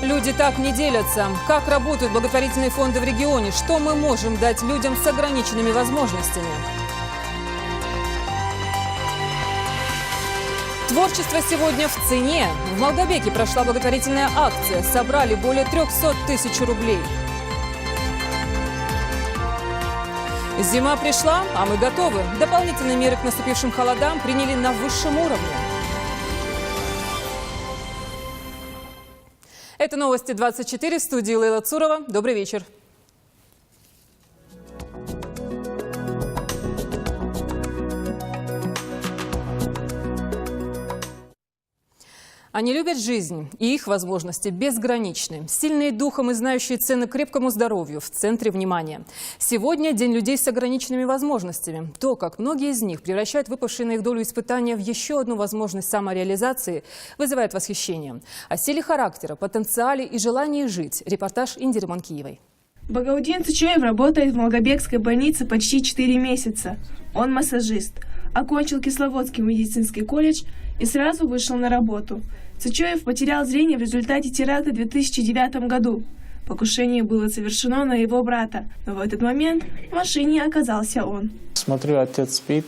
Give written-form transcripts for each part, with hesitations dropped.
Люди так не делятся. Как работают благотворительные фонды в регионе? Что мы можем дать людям с ограниченными возможностями? Творчество сегодня в цене. В Малгобеке прошла благотворительная акция. Собрали более 300 тысяч рублей. Зима пришла, а мы готовы. Дополнительные меры к наступившим холодам приняли на высшем уровне. Это новости 24, в студии Лейла Цурова. Добрый вечер. Они любят жизнь, и их возможности безграничны. Сильные духом и знающие цены крепкому здоровью в центре внимания. Сегодня День людей с ограниченными возможностями. То, как многие из них превращают выпавшие на их долю испытания в еще одну возможность самореализации, вызывает восхищение. О силе характера, потенциале и желании жить. Репортаж Индиры Манкиевой. Багаудин Цычоев работает в Малгобекской больнице почти 4 месяца. Он массажист. Окончил Кисловодский медицинский колледж и сразу вышел на работу. Цычоев потерял зрение в результате теракта в 2009 году. Покушение было совершено на его брата, но в этот момент в машине оказался он. Смотрю, отец спит.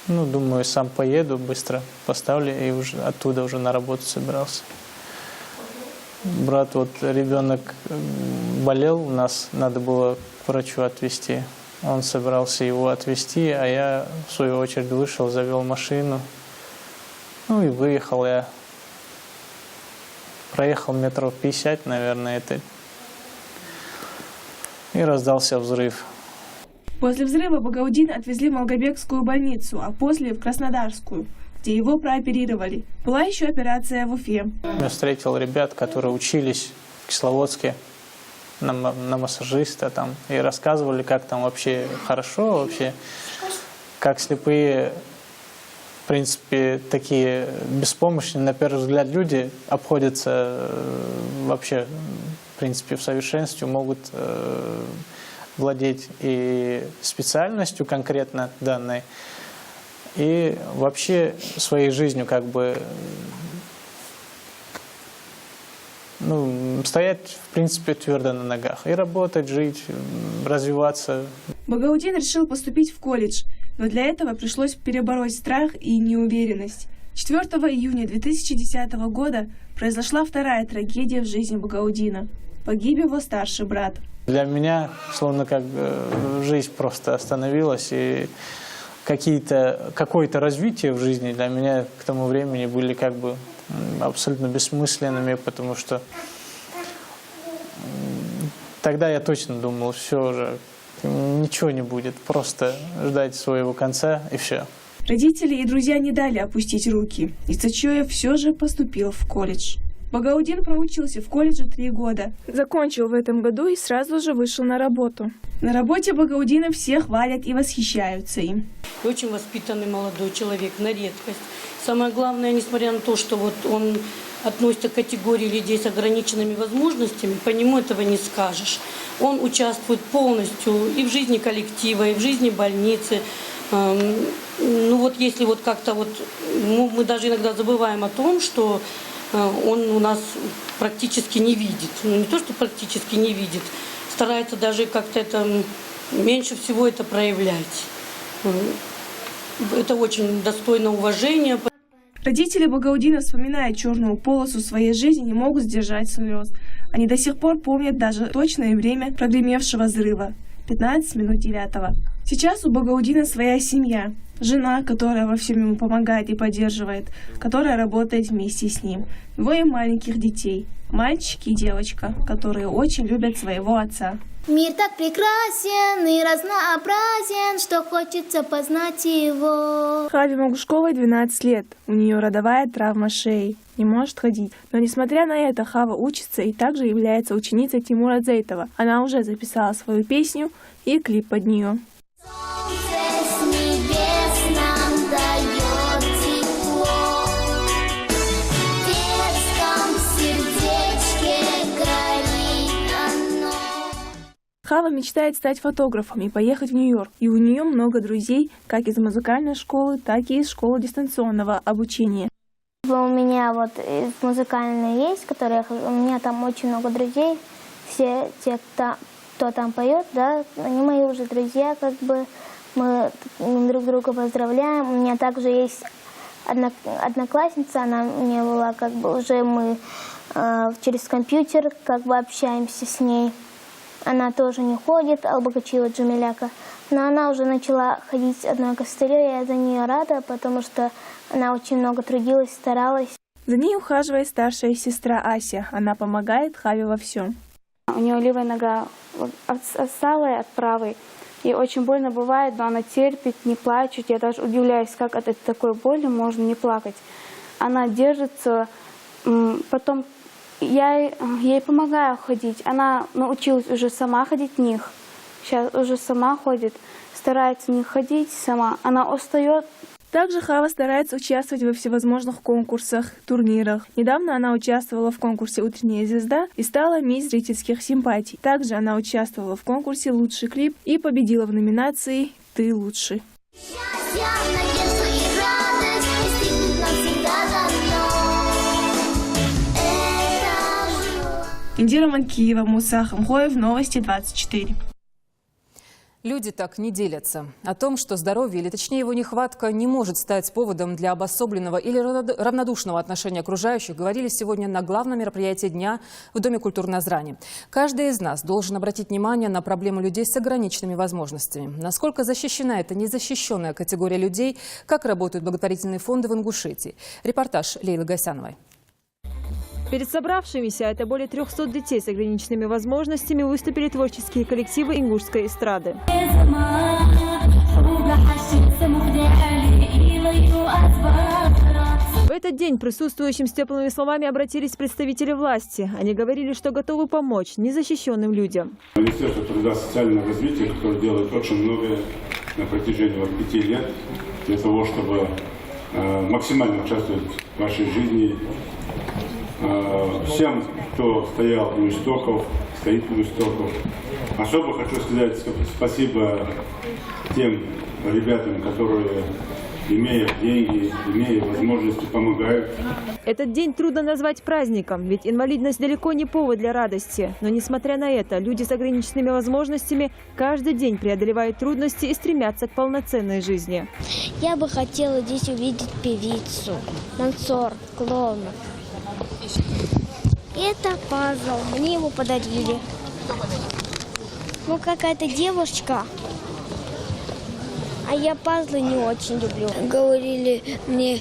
Думаю, сам поеду, быстро поставлю и уже оттуда уже на работу собирался. Брат, ребенок болел у нас, надо было к врачу отвезти. Он собирался его отвезти, а я, в свою очередь, вышел, завел машину. И выехал я. Проехал метров 50, наверное, и раздался взрыв. После взрыва Багаудина отвезли в Малгобекскую больницу, а после в Краснодарскую, где его прооперировали. Была еще операция в Уфе. Я встретил ребят, которые учились в Кисловодске на массажиста там, и рассказывали, как там вообще хорошо, вообще, как слепые, в принципе, такие беспомощные, на первый взгляд, люди обходятся вообще, в принципе, в совершенстве, могут владеть и специальностью конкретно данной, и вообще своей жизнью стоять, в принципе, твердо на ногах. И работать, жить, развиваться. Багаудин решил поступить в колледж, но для этого пришлось перебороть страх и неуверенность. 4 июня 2010 года произошла вторая трагедия в жизни Багаудина. Погиб его старший брат. Для меня словно жизнь просто остановилась, и какое-то развитие в жизни для меня к тому времени были абсолютно бессмысленными, потому что тогда я точно думал, все уже, ничего не будет, просто ждать своего конца и все. Родители и друзья не дали опустить руки, и Цычоев все же поступил в колледж. Багаудин проучился в колледже 3 года. Закончил в этом году и сразу же вышел на работу. На работе Багаудина все хвалят и восхищаются им. Очень воспитанный молодой человек, на редкость. Самое главное, несмотря на то, что он относится к категории людей с ограниченными возможностями, по нему этого не скажешь. Он участвует полностью и в жизни коллектива, и в жизни больницы. Если мы даже иногда забываем о том, что он у нас практически не видит. Не то, что практически не видит, старается даже меньше всего это проявлять. Это очень достойно уважения. Родители Багаудина, вспоминая черную полосу своей жизни, не могут сдержать слез. Они до сих пор помнят даже точное время прогремевшего взрыва – 15 минут 9. Сейчас у Багаудина своя семья. Жена, которая во всем ему помогает и поддерживает, которая работает вместе с ним. 2 маленьких детей – мальчик и девочка, которые очень любят своего отца. Мир так прекрасен и разнообразен, что хочется познать его. Хаве Могушковой 12 лет. У нее родовая травма шеи. Не может ходить. Но несмотря на это, Хава учится и также является ученицей Тимура Дзейтова. Она уже записала свою песню и клип под нее. Хава мечтает стать фотографом и поехать в Нью-Йорк. И у нее много друзей, как из музыкальной школы, так и из школы дистанционного обучения. У меня меня вот из музыкальной есть, у меня там очень много друзей. Все те, кто там поет, да, они мои уже друзья, как бы мы друг друга поздравляем. У меня также есть одноклассница, она мне была как бы уже мы через компьютер как бы общаемся с ней. Она тоже не ходит, Албагачиева Джамиляка, но она уже начала ходить одной костылью, я за нее рада, потому что она очень много трудилась, старалась. За ней ухаживает старшая сестра Ася. Она помогает Хаве во всем. У нее левая нога отсталая от правой. И очень больно бывает, но она терпит, не плачет. Я даже удивляюсь, как от такой боли можно не плакать. Она держится. Потом я ей помогаю ходить. Она научилась уже сама ходить в них. Сейчас уже сама ходит. Старается в них ходить сама. Она устает. Также Хава старается участвовать во всевозможных конкурсах, турнирах. Недавно она участвовала в конкурсе «Утренняя звезда» и стала мисс зрительских симпатий. Также она участвовала в конкурсе «Лучший клип» и победила в номинации «Ты лучший». Индира Манкиева, Муса Хамхоев, Новости 24. Люди так не делятся. О том, что здоровье, или точнее его нехватка, не может стать поводом для обособленного или равнодушного отношения окружающих, говорили сегодня на главном мероприятии дня в Доме культуры Назрани. Каждый из нас должен обратить внимание на проблему людей с ограниченными возможностями. Насколько защищена эта незащищенная категория людей, как работают благотворительные фонды в Ингушетии. Репортаж Лейлы Гасяновой. Перед собравшимися, это более 300 детей с ограниченными возможностями, выступили творческие коллективы ингушской эстрады. В этот день присутствующим с теплыми словами обратились представители власти. Они говорили, что готовы помочь незащищенным людям. Министерство труда и социального развития, которое делает очень многое на протяжении 5 лет для того, чтобы максимально участвовать в вашей жизни. Всем, кто стоял у истоков, стоит у истоков. Особо хочу сказать спасибо тем ребятам, которые, имея деньги, имея возможности, помогают. Этот день трудно назвать праздником, ведь инвалидность далеко не повод для радости. Но несмотря на это, люди с ограниченными возможностями каждый день преодолевают трудности и стремятся к полноценной жизни. Я бы хотела здесь увидеть певицу, танцор, клоуна. Это пазл, мне его подарили. Ну, какая-то девушка, а я пазлы не очень люблю. Говорили мне,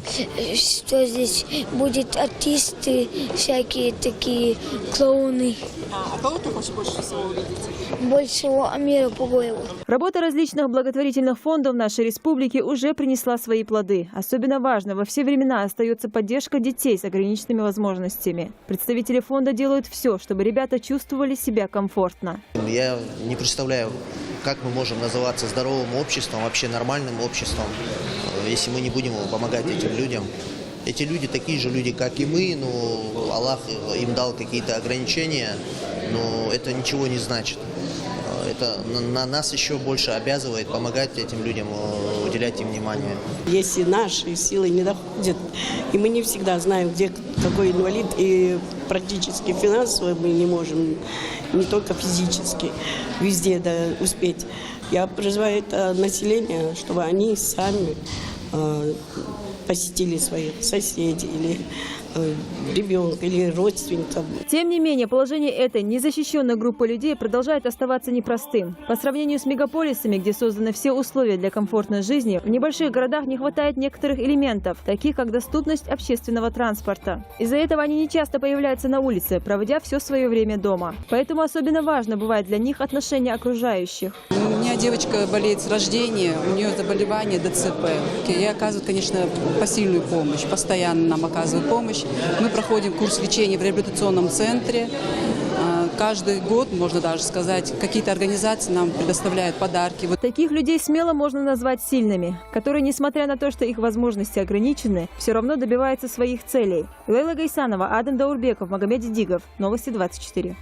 что здесь будут артисты, всякие такие клоуны. А кого ты хочешь больше всего увидеть? Больше всего Амира Пугоева. Работа различных благотворительных фондов нашей республики уже принесла свои плоды. Особенно важно, во все времена остается поддержка детей с ограниченными возможностями. Представители фонда делают все, чтобы ребята чувствовали себя комфортно. Я не представляю, как мы можем называться здоровым обществом, вообще нормальным обществом, если мы не будем помогать этим людям. Эти люди такие же люди, как и мы, но Аллах им дал какие-то ограничения, но это ничего не значит. Это на нас еще больше обязывает помогать этим людям, уделять им внимание. Если наши силы не доходят, и мы не всегда знаем, где какой инвалид, и практически финансово мы не можем, не только физически, везде успеть. Я призываю это население, чтобы они сами посетили своих соседей или ребенка или родственников. Тем не менее, положение этой незащищенной группы людей продолжает оставаться непростым. По сравнению с мегаполисами, где созданы все условия для комфортной жизни, в небольших городах не хватает некоторых элементов, таких как доступность общественного транспорта. Из-за этого они не часто появляются на улице, проводя все свое время дома. Поэтому особенно важно бывает для них отношение окружающих. У меня девочка болеет с рождения, у нее заболевание ДЦП. Ей оказывают, конечно, посильную помощь, постоянно нам оказывают помощь. Мы проходим курс лечения в реабилитационном центре. Каждый год, можно даже сказать, какие-то организации нам предоставляют подарки. Таких людей смело можно назвать сильными, которые, несмотря на то, что их возможности ограничены, все равно добиваются своих целей. Лейла Гайсанова, Адам Даурбеков, Магомед Дидигов. Новости 24.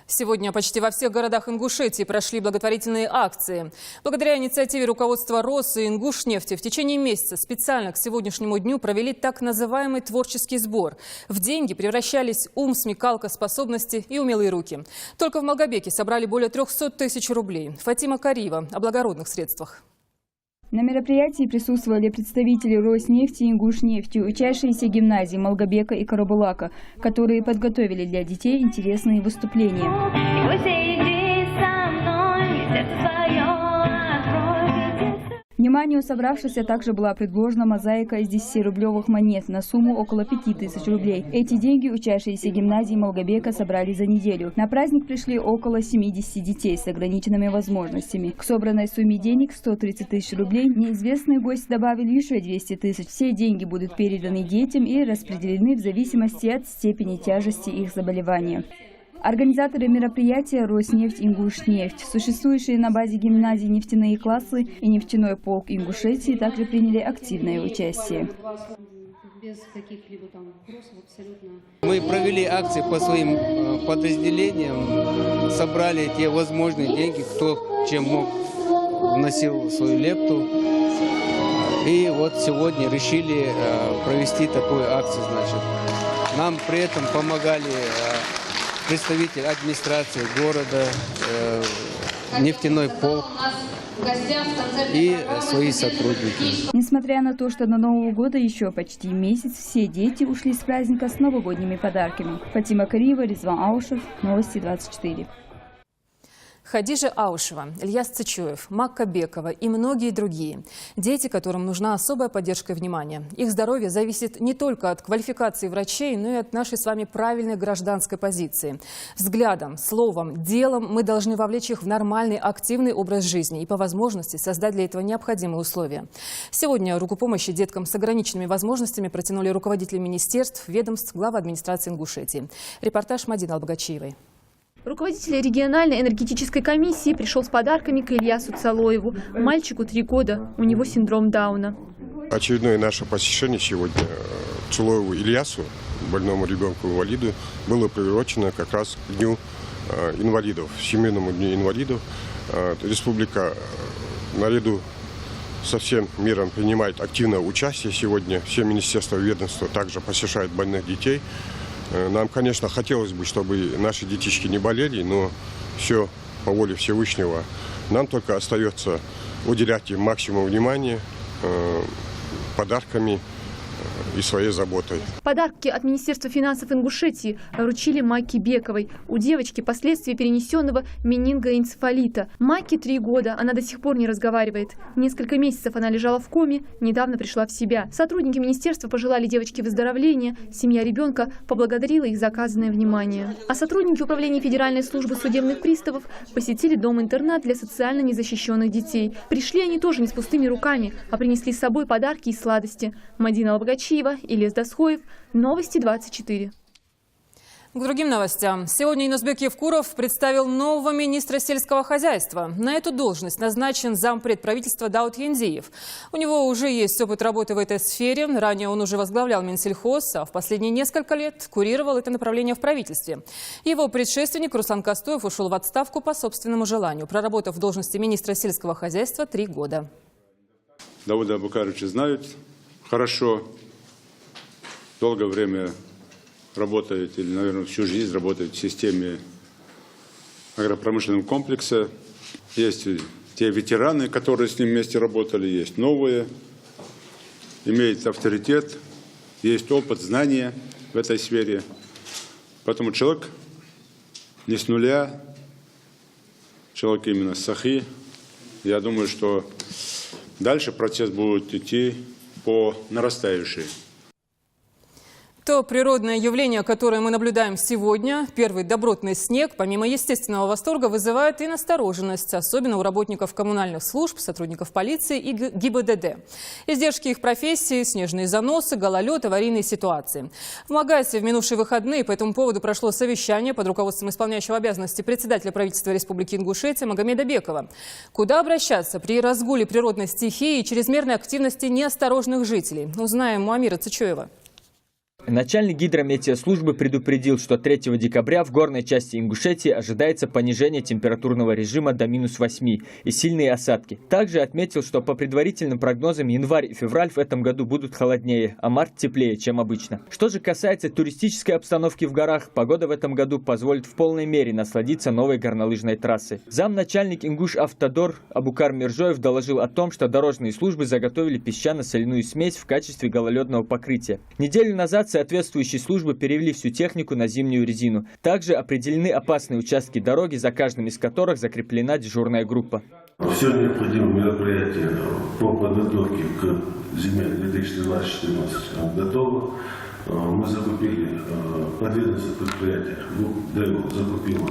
Сегодня почти во всех городах Ингушетии прошли благотворительные акции. Благодаря инициативе руководства РОС и Ингушнефти в течение месяца специально к сегодняшнему дню провели так называемый творческий сбор. В деньги превращались ум, смекалка, способности и умелые руки. Только в Малгобеке собрали более 300 тысяч рублей. Фатима Кариева о благородных средствах. На мероприятии присутствовали представители Роснефти и Ингушнефти, учащиеся гимназий Малгобека и Карабулака, которые подготовили для детей интересные выступления. Вниманию собравшихся также была предложена мозаика из 10-рублевых монет на сумму около 5000 рублей. Эти деньги учащиеся гимназии Малгобека собрали за неделю. На праздник пришли около 70 детей с ограниченными возможностями. К собранной сумме денег 130 тысяч рублей неизвестный гость добавил еще 200 тысяч. Все деньги будут переданы детям и распределены в зависимости от степени тяжести их заболевания. Организаторы мероприятия «Роснефть», «Ингушнефть», существующие на базе гимназии нефтяные классы и нефтяной полк Ингушетии также приняли активное участие. Мы провели акции по своим подразделениям, собрали те возможные деньги, кто чем мог, вносил свою лепту. И вот сегодня решили провести такую акцию. Нам при этом помогали представитель администрации города, нефтяной полк и свои сотрудники. Несмотря на то, что до Нового года еще почти месяц, все дети ушли с праздника с новогодними подарками. Фатима Кариева, Резван Аушев, Новости 24. Хадижа Аушева, Ильяс Цычоев, Макка Бекова и многие другие. Дети, которым нужна особая поддержка и внимание. Их здоровье зависит не только от квалификации врачей, но и от нашей с вами правильной гражданской позиции. Взглядом, словом, делом мы должны вовлечь их в нормальный, активный образ жизни и по возможности создать для этого необходимые условия. Сегодня руку помощи деткам с ограниченными возможностями протянули руководители министерств, ведомств, главы администрации Ингушетии. Репортаж Мадины Албагачиевой. Руководитель региональной энергетической комиссии пришел с подарками к Ильясу Цалоеву. Мальчику 3 года, у него синдром Дауна. Очередное наше посещение сегодня Цалоеву Ильясу, больному ребенку-инвалиду, было приурочено как раз к Дню инвалидов, Всемирному дню инвалидов. Республика наряду со всем миром принимает активное участие сегодня. Все министерства и ведомства также посещают больных детей. Нам, конечно, хотелось бы, чтобы наши детишки не болели, но все по воле Всевышнего. Нам только остается уделять им максимум внимания подарками и своей заботой. Подарки от Министерства финансов Ингушетии вручили Макке Бековой. У девочки последствия перенесенного менингоэнцефалита. Макке 3 года, она до сих пор не разговаривает. Несколько месяцев она лежала в коме, недавно пришла в себя. Сотрудники министерства пожелали девочке выздоровления. Семья ребенка поблагодарила их за оказанное внимание. А сотрудники управления Федеральной службы судебных приставов посетили дом-интернат для социально незащищенных детей. Пришли они тоже не с пустыми руками, а принесли с собой подарки и сладости. Мадина Албагачиева, Ильяс Дасхоев, Новости 24. К другим новостям. Сегодня Инусбек Евкуров представил нового министра сельского хозяйства. На эту должность назначен зампред правительства Даут Ендиев. У него уже есть опыт работы в этой сфере. Ранее он уже возглавлял Минсельхоз, а в последние несколько лет курировал это направление в правительстве. Его предшественник Руслан Кастуев ушел в отставку по собственному желанию, проработав в должности министра сельского хозяйства 3 года. Дауда Абукаровича знают хорошо. Долгое время работает, или, наверное, всю жизнь работает в системе агропромышленного комплекса. Есть те ветераны, которые с ним вместе работали, есть новые. Имеет авторитет, есть опыт, знания в этой сфере. Поэтому человек не с нуля, человек именно с сахи. Я думаю, что дальше процесс будет идти по нарастающей. То природное явление, которое мы наблюдаем сегодня, первый добротный снег, помимо естественного восторга, вызывает и настороженность, особенно у работников коммунальных служб, сотрудников полиции и ГИБДД. Издержки их профессии, снежные заносы, гололед, аварийные ситуации. В Магасе в минувшие выходные по этому поводу прошло совещание под руководством исполняющего обязанности председателя правительства Республики Ингушетия Магомеда Бекова. Куда обращаться при разгуле природной стихии и чрезмерной активности неосторожных жителей? Узнаем у Амира Цычоева. Начальник гидрометеослужбы предупредил, что 3 декабря в горной части Ингушетии ожидается понижение температурного режима до -8 и сильные осадки. Также отметил, что по предварительным прогнозам январь и февраль в этом году будут холоднее, а март теплее, чем обычно. Что же касается туристической обстановки в горах, погода в этом году позволит в полной мере насладиться новой горнолыжной трассой. Замначальник Ингуш-Автодор Абукар Миржоев доложил о том, что дорожные службы заготовили песчано-соляную смесь в качестве гололедного покрытия. Неделю назад соответствующие службы перевели всю технику на зимнюю резину. Также определены опасные участки дороги, за каждым из которых закреплена дежурная группа. Все необходимые мероприятия по подготовке к зиме 2012-2014 готовы. Мы закупили подведомственное предприятие, ДЭО закупило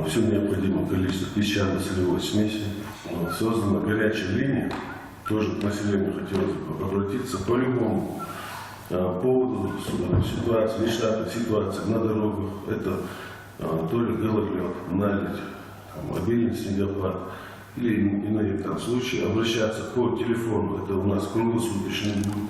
все необходимое количество песчано-солевой смеси. Создана горячая линия, тоже к населению хотелось бы обратиться по любому поводу ситуации, нештатной ситуации на дорогах. Это то ли гололед, наледь, обильный снегопад или иные случаи. Обращаться по телефону, это у нас круглосуточный будет,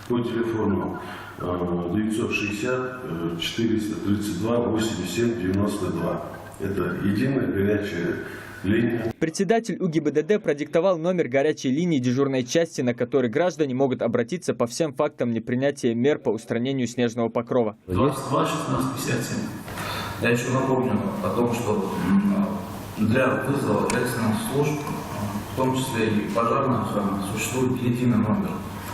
по телефону 960 432 87 92. Это единая горячая линия. Председатель УГИБДД продиктовал номер горячей линии дежурной части, на который граждане могут обратиться по всем фактам непринятия мер по устранению снежного покрова. 22 16 57. Я еще напомню о том, что для вызова экстренных служб, в том числе и пожарной охраны, существует единый номер.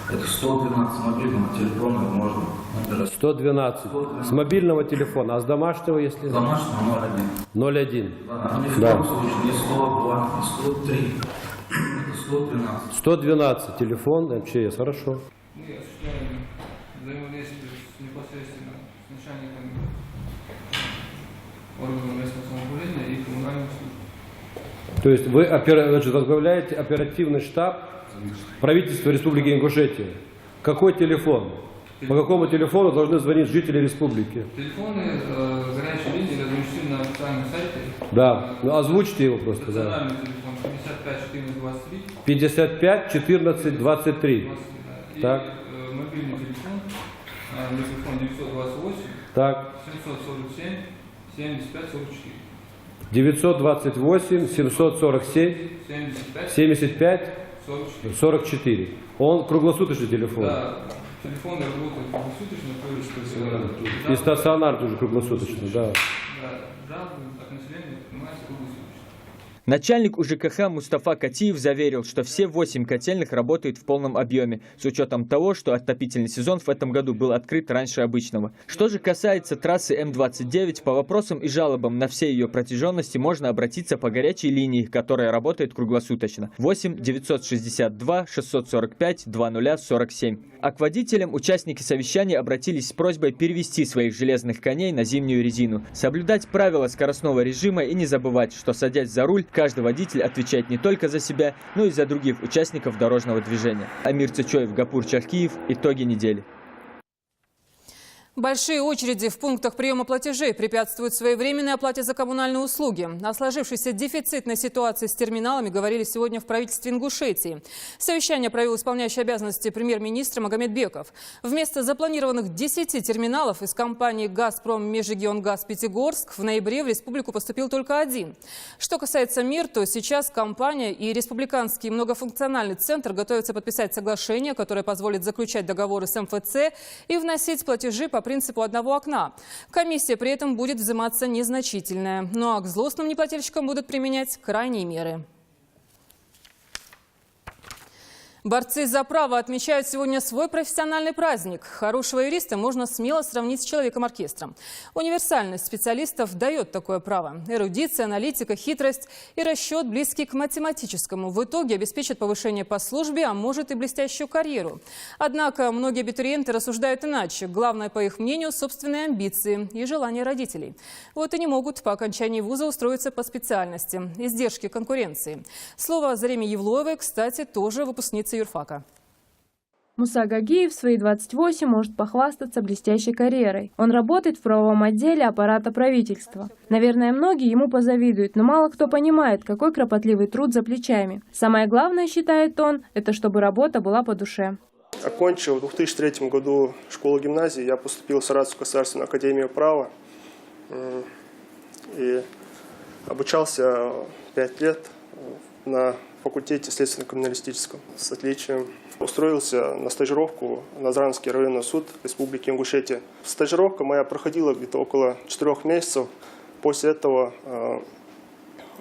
Это 112 мобильного телефона можно набирать. 112 с мобильного телефона, а с домашнего, если... С домашнего 01. 01. Да, ни в коем случае не 102, не 103. Это 112. 112 телефон МЧС, хорошо. Мы осуществляем взаимодействие непосредственно с начальниками органов местного самоуправления и коммунальных служб. То есть вы возглавляете оперативный штаб правительства Республики Ингушетия. Какой телефон? По какому телефону должны звонить жители республики? Телефоны горячей линии размещены на официальном сайте. Да, ну озвучьте его просто. Национальный Да. телефон 55 14 23. 55 14 23. И так. Мобильный телефон, телефон 928 так. 747 75 44. 928 747 75 44. Он круглосуточный телефон. Да, телефоны работают круглосуточно. И стационар тоже круглосуточный, да. Жалобы от населения принимаются круглосуточно. Начальник УЖКХ Мустафа Катиев заверил, что все 8 котельных работают в полном объеме, с учетом того, что отопительный сезон в этом году был открыт раньше обычного. Что же касается трассы М-29, по вопросам и жалобам на всей ее протяженности можно обратиться по горячей линии, которая работает круглосуточно. 8 962 645 2047. А к водителям участники совещания обратились с просьбой перевести своих железных коней на зимнюю резину, соблюдать правила скоростного режима и не забывать, что, садясь за руль, каждый водитель отвечает не только за себя, но и за других участников дорожного движения. Амир Цычоев, Гапур Чахкиев. Итоги недели. Большие очереди в пунктах приема платежей препятствуют своевременной оплате за коммунальные услуги. О сложившейся дефицитной ситуации с терминалами говорили сегодня в правительстве Ингушетии. Совещание провел исполняющий обязанности премьер-министра Магомедбеков. Вместо запланированных 10 терминалов из компании «Газпром Межрегионгаз Пятигорск» в ноябре в республику поступил только один. Что касается мер, то сейчас компания и республиканский многофункциональный центр готовятся подписать соглашение, которое позволит заключать договоры с МФЦ и вносить платежи по принципу одного окна. Комиссия при этом будет взиматься незначительная. Ну а к злостным неплательщикам будут применять крайние меры. Борцы за право отмечают сегодня свой профессиональный праздник. Хорошего юриста можно смело сравнить с человеком-оркестром. Универсальность специалистов дает такое право. Эрудиция, аналитика, хитрость и расчет, близкий к математическому, в итоге обеспечат повышение по службе, а может и блестящую карьеру. Однако многие абитуриенты рассуждают иначе. Главное, по их мнению, собственные амбиции и желания родителей. Вот и не могут по окончании вуза устроиться по специальности. Издержки конкуренции. Слово Зареме Евлоевой, кстати, тоже выпускница юрфака. Муса Гагиев в свои 28 может похвастаться блестящей карьерой. Он работает в правовом отделе аппарата правительства. Наверное, многие ему позавидуют, но мало кто понимает, какой кропотливый труд за плечами. Самое главное, считает он, это чтобы работа была по душе. Окончив в 2003 году школу-гимназию, я поступил в Саратовскую государственную академию права и обучался 5 лет на факультете следственно-криминалистическом с отличием. Устроился на стажировку в Назранский районный суд Республики Ингушетия. Стажировка моя проходила где-то около 4 месяцев. После этого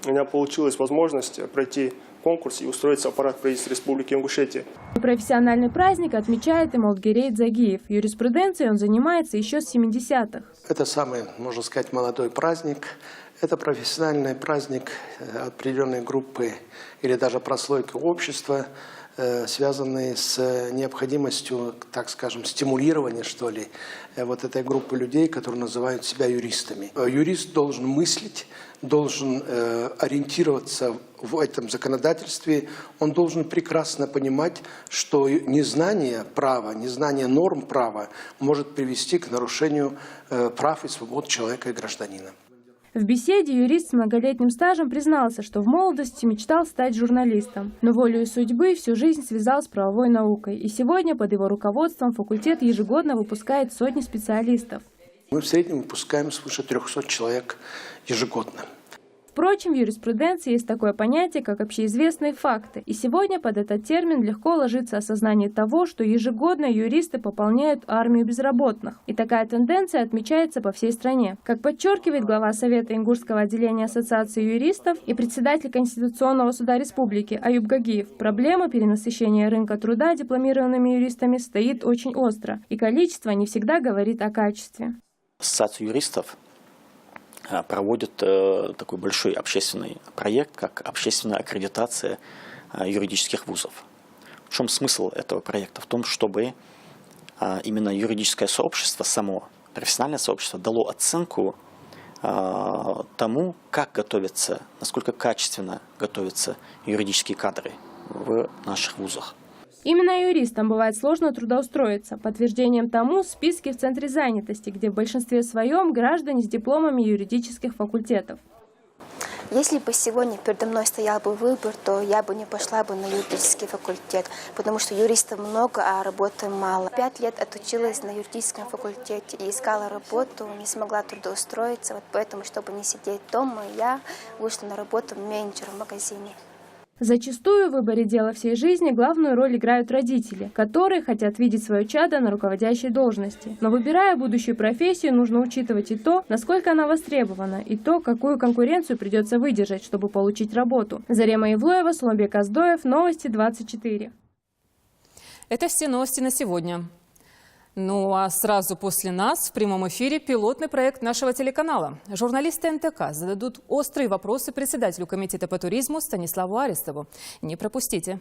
у меня получилась возможность пройти конкурс и устроиться в аппарат правительства Республики Ингушетия. Профессиональный праздник отмечает и Молдгерей Дзагиев. Юриспруденцией он занимается еще с 70-х. Это самый, можно сказать, молодой праздник. Это профессиональный праздник определенной группы или даже прослойки общества, связанные с необходимостью, так скажем, стимулирования, что ли, вот этой группы людей, которые называют себя юристами. Юрист должен мыслить, должен ориентироваться в этом законодательстве, он должен прекрасно понимать, что незнание права, незнание норм права может привести к нарушению прав и свобод человека и гражданина. В беседе юрист с многолетним стажем признался, что в молодости мечтал стать журналистом, но волею судьбы всю жизнь связал с правовой наукой. И сегодня под его руководством факультет ежегодно выпускает сотни специалистов. Мы в среднем выпускаем свыше 300 человек ежегодно. Впрочем, в юриспруденции есть такое понятие, как общеизвестные факты. И сегодня под этот термин легко ложится осознание того, что ежегодно юристы пополняют армию безработных. И такая тенденция отмечается по всей стране. Как подчеркивает глава Совета Ингушского отделения Ассоциации юристов и председатель Конституционного суда республики Аюб Гагиев, проблема перенасыщения рынка труда дипломированными юристами стоит очень остро. И количество не всегда говорит о качестве. Ассоциация юристов проводит такой большой общественный проект, как общественная аккредитация юридических вузов. В чем смысл этого проекта? В том, чтобы именно юридическое сообщество, само профессиональное сообщество, дало оценку тому, как готовятся, насколько качественно готовятся юридические кадры в наших вузах. Именно юристам бывает сложно трудоустроиться. Подтверждением тому списки в Центре занятости, где в большинстве своем граждане с дипломами юридических факультетов. Если бы сегодня передо мной стоял бы выбор, то я бы не пошла бы на юридический факультет, потому что юристов много, а работы мало. 5 лет отучилась на юридическом факультете и искала работу, не смогла трудоустроиться, вот поэтому, чтобы не сидеть дома, я вышла на работу менеджером в магазине. Зачастую в выборе дела всей жизни главную роль играют родители, которые хотят видеть свое чадо на руководящей должности. Но выбирая будущую профессию, нужно учитывать и то, насколько она востребована, и то, какую конкуренцию придется выдержать, чтобы получить работу. Зарема Ивлоева, Суланбек Аздоев, Новости 24. Это все новости на сегодня. Ну а сразу после нас в прямом эфире пилотный проект нашего телеканала. Журналисты НТК зададут острые вопросы председателю комитета по туризму Станиславу Арестову. Не пропустите.